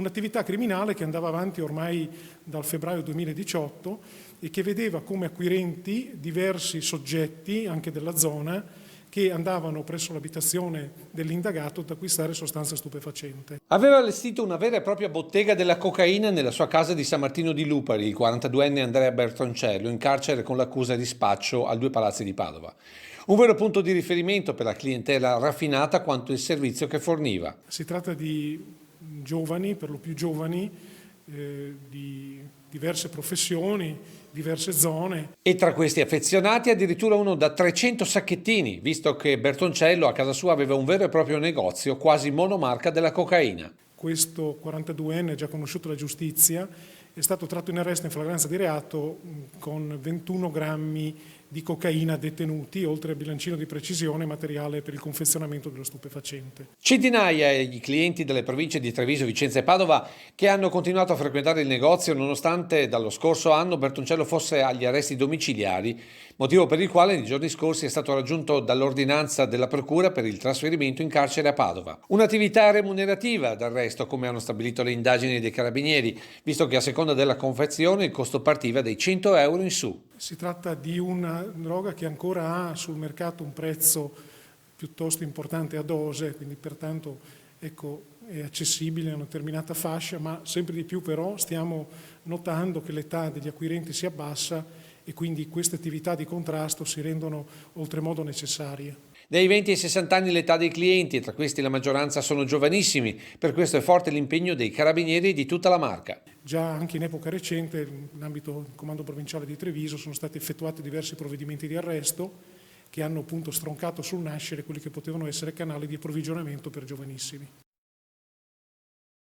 Un'attività criminale che andava avanti ormai dal febbraio 2018 e che vedeva come acquirenti diversi soggetti, anche della zona, che andavano presso l'abitazione dell'indagato ad acquistare sostanza stupefacente. Aveva allestito una vera e propria bottega della cocaina nella sua casa di San Martino di Lupari, il 42enne Andrea Bertoncello, in carcere con l'accusa di spaccio a 2 palazzi di Padova. Un vero punto di riferimento per la clientela raffinata quanto il servizio che forniva. Si tratta di giovani, per lo più giovani, di diverse professioni, diverse zone. E tra questi affezionati addirittura uno da 300 sacchettini, visto che Bertoncello a casa sua aveva un vero e proprio negozio quasi monomarca della cocaina. Questo 42enne, già conosciuto dalla giustizia, è stato tratto in arresto in flagranza di reato con 21 grammi di cocaina detenuti, oltre al bilancino di precisione e materiale per il confezionamento dello stupefacente. Centinaia i clienti delle province di Treviso, Vicenza e Padova che hanno continuato a frequentare il negozio nonostante dallo scorso anno Bertoncello fosse agli arresti domiciliari, motivo per il quale nei giorni scorsi è stato raggiunto dall'ordinanza della procura per il trasferimento in carcere a Padova. Un'attività remunerativa d'arresto, come hanno stabilito le indagini dei carabinieri, visto che a seconda della confezione il costo partiva dai 100 euro in su. Si tratta di una droga che ancora ha sul mercato un prezzo piuttosto importante a dose, quindi pertanto è accessibile a una determinata fascia, ma sempre di più però stiamo notando che l'età degli acquirenti si abbassa e quindi queste attività di contrasto si rendono oltremodo necessarie. Dai 20 ai 60 anni l'età dei clienti e tra questi la maggioranza sono giovanissimi, per questo è forte l'impegno dei carabinieri di tutta la Marca. Già anche in epoca recente, in ambito del Comando Provinciale di Treviso, sono stati effettuati diversi provvedimenti di arresto che hanno appunto stroncato sul nascere quelli che potevano essere canali di approvvigionamento per giovanissimi.